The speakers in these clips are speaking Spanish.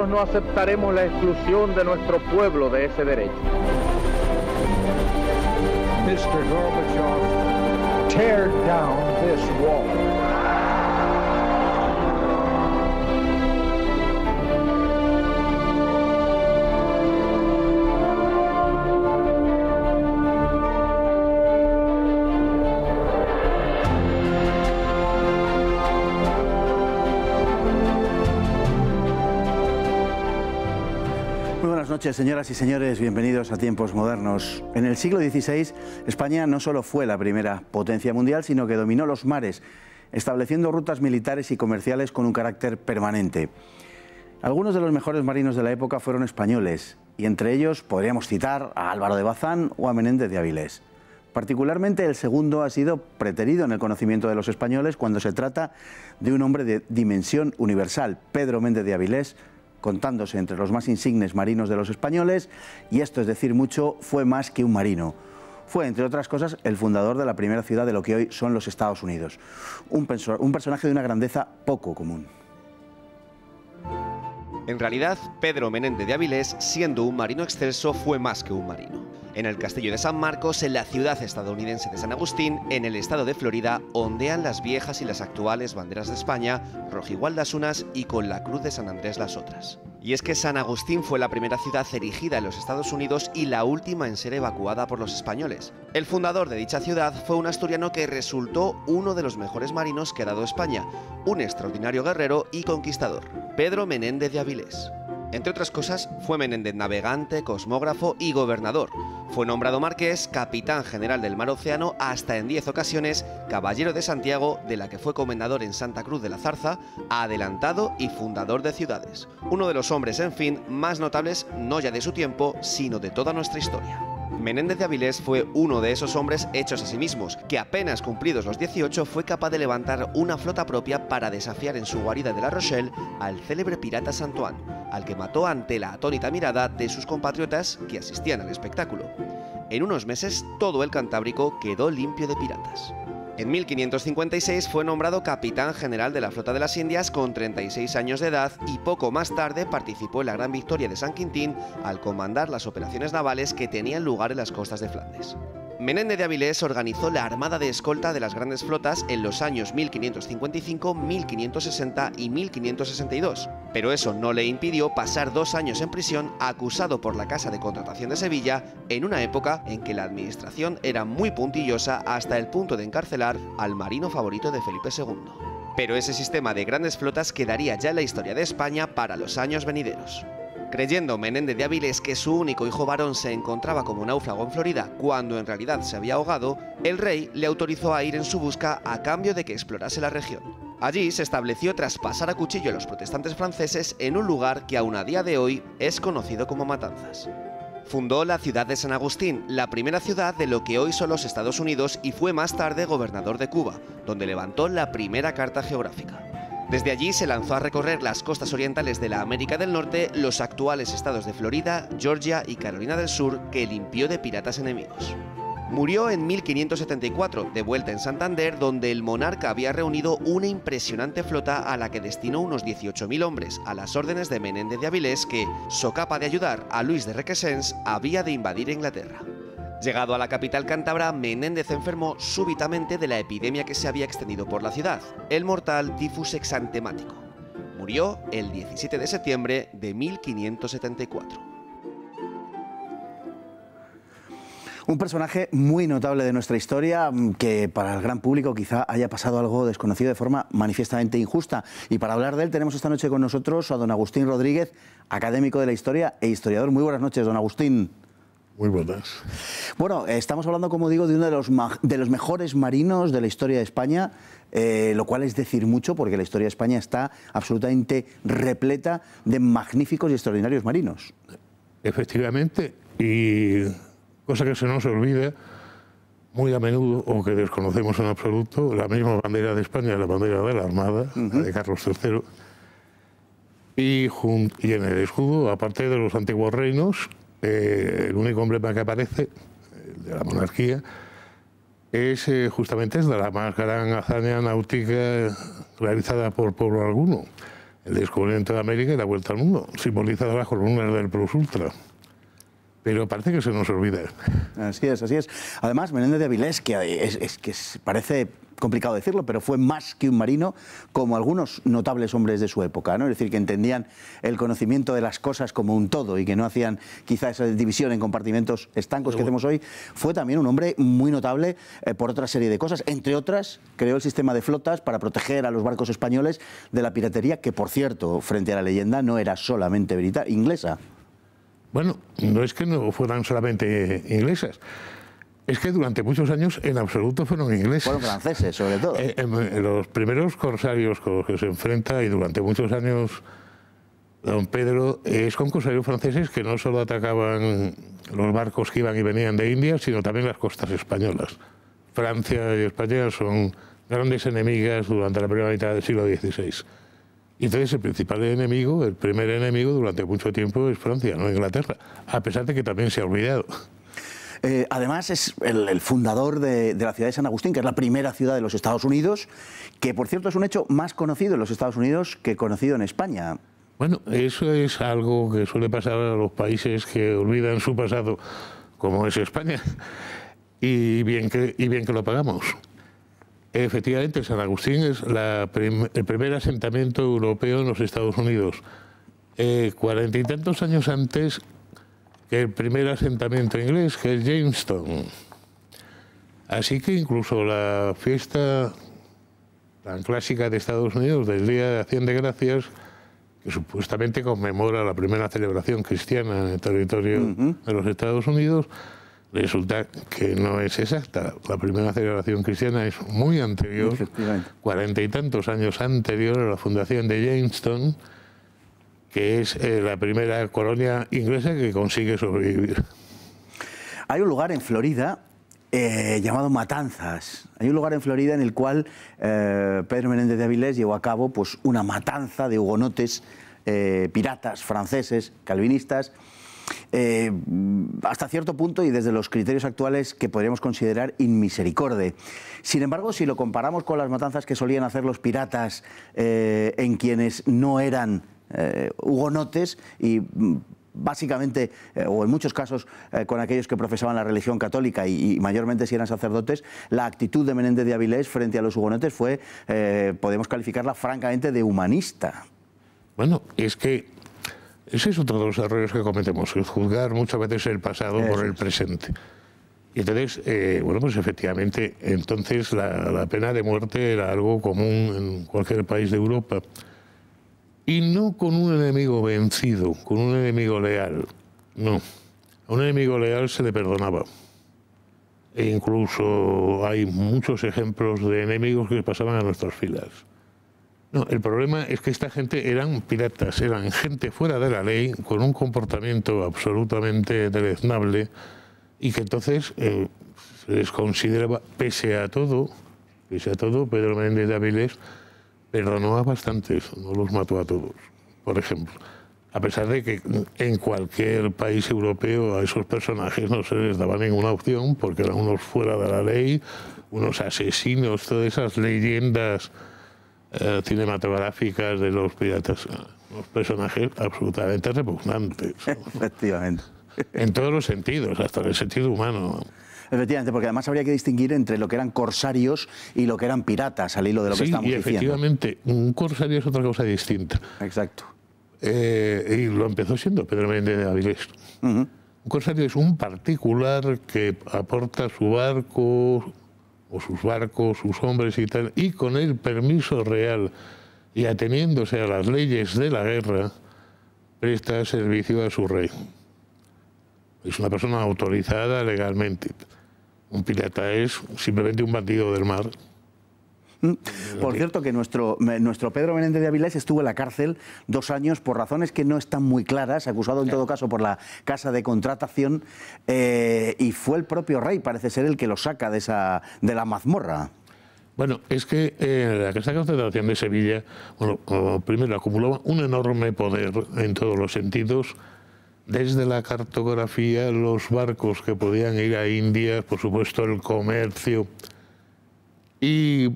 nosotros no aceptaremos la exclusión de nuestro pueblo de ese derecho. Mr. Gorbachev, tear down this wall. Buenas noches, señoras y señores, bienvenidos a Tiempos Modernos. En el siglo XVI, España no solo fue la primera potencia mundial, sino que dominó los mares, estableciendo rutas militares y comerciales con un carácter permanente. Algunos de los mejores marinos de la época fueron españoles, y entre ellos podríamos citar a Álvaro de Bazán o a Menéndez de Avilés. Particularmente el segundo ha sido preterido en el conocimiento de los españoles cuando se trata de un hombre de dimensión universal, Pedro Méndez de Avilés, contándose entre los más insignes marinos de los españoles, y esto es decir mucho, fue más que un marino. Fue, entre otras cosas, el fundador de la primera ciudad de lo que hoy son los Estados Unidos. Un personaje de una grandeza poco común. En realidad, Pedro Menéndez de Avilés, siendo un marino excelso, fue más que un marino. En el castillo de San Marcos, en la ciudad estadounidense de San Agustín, en el estado de Florida, ondean las viejas y las actuales banderas de España, rojigual las unas y con la cruz de San Andrés las otras. Y es que San Agustín fue la primera ciudad erigida en los Estados Unidos y la última en ser evacuada por los españoles. El fundador de dicha ciudad fue un asturiano que resultó uno de los mejores marinos que ha dado España, un extraordinario guerrero y conquistador, Pedro Menéndez de Avilés. Entre otras cosas, fue Menéndez navegante, cosmógrafo y gobernador. Fue nombrado marqués, capitán general del Mar Océano, hasta en 10 ocasiones, caballero de Santiago, de la que fue comendador en Santa Cruz de la Zarza, adelantado y fundador de ciudades. Uno de los hombres, en fin, más notables no ya de su tiempo, sino de toda nuestra historia. Menéndez de Avilés fue uno de esos hombres hechos a sí mismos, que apenas cumplidos los 18 fue capaz de levantar una flota propia para desafiar en su guarida de La Rochelle al célebre pirata Santoine, al que mató ante la atónita mirada de sus compatriotas que asistían al espectáculo. En unos meses todo el Cantábrico quedó limpio de piratas. En 1556 fue nombrado capitán general de la flota de las Indias con 36 años de edad y poco más tarde participó en la gran victoria de San Quintín al comandar las operaciones navales que tenían lugar en las costas de Flandes. Menéndez de Avilés organizó la armada de escolta de las grandes flotas en los años 1555, 1560 y 1562, pero eso no le impidió pasar 2 años en prisión acusado por la Casa de Contratación de Sevilla en una época en que la administración era muy puntillosa hasta el punto de encarcelar al marino favorito de Felipe II. Pero ese sistema de grandes flotas quedaría ya en la historia de España para los años venideros. Creyendo Menéndez de Avilés que su único hijo varón se encontraba como náufrago en Florida cuando en realidad se había ahogado, el rey le autorizó a ir en su busca a cambio de que explorase la región. Allí se estableció tras pasar a cuchillo a los protestantes franceses en un lugar que aún a día de hoy es conocido como Matanzas. Fundó la ciudad de San Agustín, la primera ciudad de lo que hoy son los Estados Unidos, y fue más tarde gobernador de Cuba, donde levantó la primera carta geográfica. Desde allí se lanzó a recorrer las costas orientales de la América del Norte, los actuales estados de Florida, Georgia y Carolina del Sur, que limpió de piratas enemigos. Murió en 1574, de vuelta en Santander, donde el monarca había reunido una impresionante flota a la que destinó unos 18.000 hombres, a las órdenes de Menéndez de Avilés, que, socapa de ayudar a Luis de Requesens, había de invadir Inglaterra. Llegado a la capital cántabra, Menéndez enfermó súbitamente de la epidemia que se había extendido por la ciudad, el mortal tifus exantemático. Murió el 17 de septiembre de 1574. Un personaje muy notable de nuestra historia, que para el gran público quizá haya pasado algo desconocido de forma manifiestamente injusta. Y para hablar de él tenemos esta noche con nosotros a don Agustín Rodríguez, académico de la historia e historiador. Muy buenas noches, don Agustín. Muy buenas. Bueno, estamos hablando, como digo, de uno de los mejores marinos de la historia de España, lo cual es decir mucho, porque la historia de España está absolutamente repleta de magníficos y extraordinarios marinos. Efectivamente, y cosa que se nos olvida muy a menudo, o que desconocemos en absoluto, la misma bandera de España, la bandera de la Armada, la de Carlos III, y en el escudo, aparte de los antiguos reinos, el único emblema que aparece, el de la monarquía, es justamente de la más gran hazaña náutica realizada por pueblo alguno. el descubrimiento de América y la vuelta al mundo, simbolizada las columnas del Plus Ultra. Pero parece que se nos olvida. Así es, así es. Además, Menéndez de Avilés, que parece complicado decirlo, pero fue más que un marino, como algunos notables hombres de su época, ¿no? Es decir, que entendían el conocimiento de las cosas como un todo y que no hacían quizá esa división en compartimentos estancos que hacemos hoy. Fue también un hombre muy notable por otra serie de cosas. Entre otras, creó el sistema de flotas para proteger a los barcos españoles de la piratería, que, por cierto, frente a la leyenda, no era solamente inglesa. Bueno, no es que no fueran solamente inglesas. Es que durante muchos años en absoluto fueron ingleses. Fueron franceses, sobre todo. Los primeros corsarios con los que se enfrenta, y durante muchos años don Pedro, es con corsarios franceses que no solo atacaban los barcos que iban y venían de India, sino también las costas españolas. Francia y España son grandes enemigas durante la primera mitad del siglo XVI. Y entonces el principal enemigo, el primer enemigo durante mucho tiempo es Francia, no Inglaterra, a pesar de que también se ha olvidado. Además es el fundador de la ciudad de San Agustín, que es la primera ciudad de los Estados Unidos, que por cierto es un hecho más conocido en los Estados Unidos que conocido en España. Bueno, eso es algo que suele pasar a los países que olvidan su pasado, como es España, y bien que lo pagamos. Efectivamente, San Agustín es el primer asentamiento europeo en los Estados Unidos. 40 y tantos años antes que el primer asentamiento inglés, que es Jamestown. Así que incluso la fiesta tan clásica de Estados Unidos del Día de Acción de Gracias, que supuestamente conmemora la primera celebración cristiana en el territorio de los Estados Unidos, resulta que no es exacta. La primera celebración cristiana es muy anterior, 40 y tantos años anterior a la fundación de Jamestown, que es la primera colonia inglesa que consigue sobrevivir. Hay un lugar en Florida llamado Matanzas. Hay un lugar en Florida en el cual Pedro Menéndez de Avilés llevó a cabo pues, una matanza de hugonotes, piratas franceses, calvinistas, hasta cierto punto y desde los criterios actuales que podríamos considerar inmisericorde. Sin embargo, si lo comparamos con las matanzas que solían hacer los piratas en quienes no eran hugonotes y básicamente, o en muchos casos, con aquellos que profesaban la religión católica y mayormente si eran sacerdotes, la actitud de Menéndez de Avilés frente a los hugonotes fue, podemos calificarla francamente de humanista. Bueno, es que ese es otro de los errores que cometemos, el juzgar muchas veces el pasado por el presente. Y entonces, bueno, pues efectivamente, entonces la pena de muerte era algo común en cualquier país de Europa. Y no con un enemigo vencido, con un enemigo leal. No. A un enemigo leal se le perdonaba. E incluso hay muchos ejemplos de enemigos que pasaban a nuestras filas. No, el problema es que esta gente eran piratas, eran gente fuera de la ley, con un comportamiento absolutamente deleznable, y que entonces se les consideraba, pese a todo, Pedro Menéndez de Avilés perdonó a bastantes, no los mató a todos, por ejemplo. A pesar de que en cualquier país europeo a esos personajes no se les daba ninguna opción, porque eran unos fuera de la ley, unos asesinos, todas esas leyendas cinematográficas de los piratas, unos personajes absolutamente repugnantes. Efectivamente. En todos los sentidos, hasta en el sentido humano. Efectivamente, porque además habría que distinguir entre lo que eran corsarios y lo que eran piratas, al hilo de lo que estamos diciendo. Sí, y efectivamente, un corsario es otra cosa distinta. Exacto. Y lo empezó siendo Pedro Menéndez de Avilés. Un corsario es un particular que aporta su barco, o sus barcos, sus hombres y tal, y con el permiso real y ateniéndose a las leyes de la guerra, presta servicio a su rey. Es una persona autorizada legalmente. Un pirata es simplemente un bandido del mar. Por cierto, que nuestro Pedro Menéndez de Avilés estuvo en la cárcel 2 años por razones que no están muy claras, acusado en todo caso por la casa de contratación, y fue el propio rey, parece ser, el que lo saca de la mazmorra. Bueno, es que la casa de contratación de Sevilla, bueno, primero acumulaba un enorme poder en todos los sentidos, desde la cartografía, los barcos que podían ir a India, por supuesto el comercio, y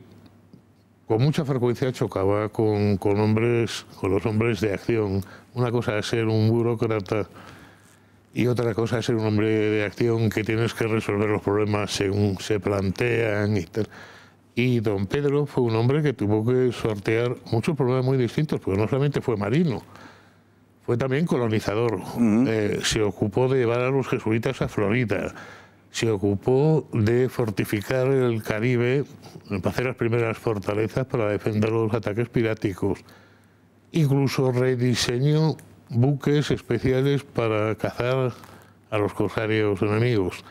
con mucha frecuencia chocaba con los hombres de acción. Una cosa es ser un burócrata y otra cosa es ser un hombre de acción que tienes que resolver los problemas según se plantean y tal. Y don Pedro fue un hombre que tuvo que sortear muchos problemas muy distintos, porque no solamente fue marino, fue también colonizador. Se ocupó de llevar a los jesuitas a Florida, se ocupó de fortificar el Caribe, para hacer las primeras fortalezas para defender los ataques piráticos. Incluso rediseñó buques especiales para cazar a los corsarios enemigos.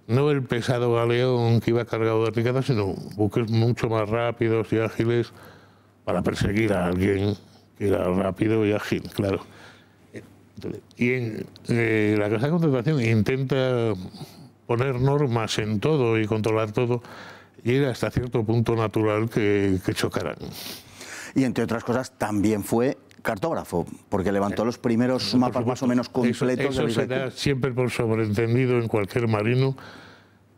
No el pesado galeón que iba cargado de riquezas, sino buques mucho más rápidos y ágiles para perseguir a alguien que era rápido y ágil, claro. Y en la Casa de Contratación intenta poner normas en todo y controlar todo, y era hasta cierto punto natural que chocaran. Y entre otras cosas también fue cartógrafo, porque levantó los primeros mapas más o menos completos. Eso se da siempre por sobreentendido en cualquier marino,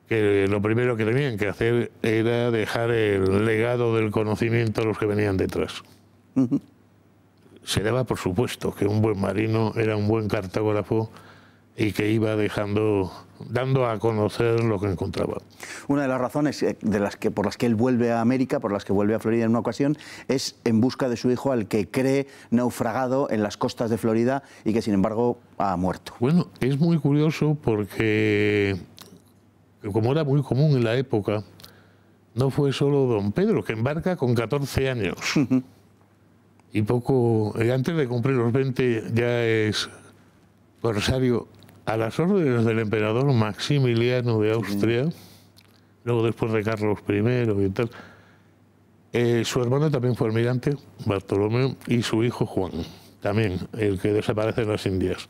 que lo primero que tenían que hacer era dejar el legado del conocimiento a los que venían detrás. Se daba por supuesto que un buen marino era un buen cartógrafo y que iba dando a conocer lo que encontraba. Una de las razones por las que él vuelve a América, por las que vuelve a Florida en una ocasión, es en busca de su hijo, al que cree naufragado en las costas de Florida y que sin embargo ha muerto. Bueno, es muy curioso porque, como era muy común en la época, no fue solo don Pedro, que embarca con 14 años. Y antes de cumplir los 20 ya es corsario a las órdenes del emperador Maximiliano de Austria, luego después de Carlos I y tal. Su hermano también fue almirante, Bartolomé, y su hijo Juan, también, el que desaparece en las Indias.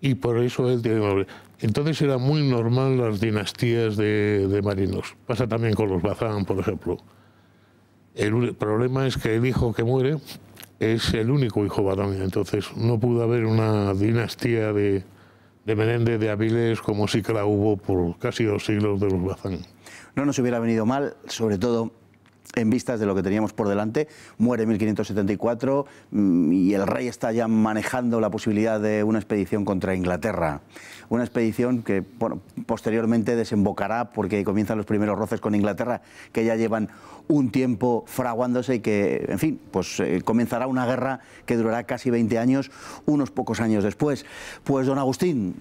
Y por eso él tiene nombre. Entonces era muy normal las dinastías de marinos. Pasa también con los Bazán, por ejemplo. El problema es que el hijo que muere es el único hijo varón, entonces no pudo haber una dinastía de Menéndez de Avilés como sí que la hubo por casi 2 siglos de los Bazán. No nos hubiera venido mal, sobre todo en vistas de lo que teníamos por delante. Muere en 1574 y el rey está ya manejando la posibilidad de una expedición contra Inglaterra. Una expedición que, bueno, posteriormente desembocará, porque comienzan los primeros roces con Inglaterra, que ya llevan un tiempo fraguándose y que, en fin, pues comenzará una guerra que durará casi 20 años, unos pocos años después. Pues, don Agustín,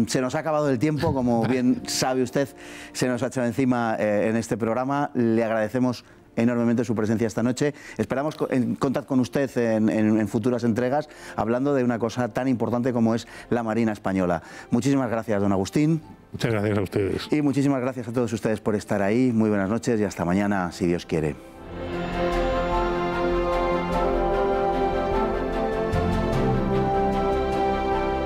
se nos ha acabado el tiempo, como bien sabe usted, se nos ha echado encima en este programa. Le agradecemos enormemente su presencia esta noche. Esperamos contar con usted en futuras entregas, hablando de una cosa tan importante como es la Marina Española. Muchísimas gracias, don Agustín. Muchas gracias a ustedes. Y muchísimas gracias a todos ustedes por estar ahí. Muy buenas noches y hasta mañana, si Dios quiere.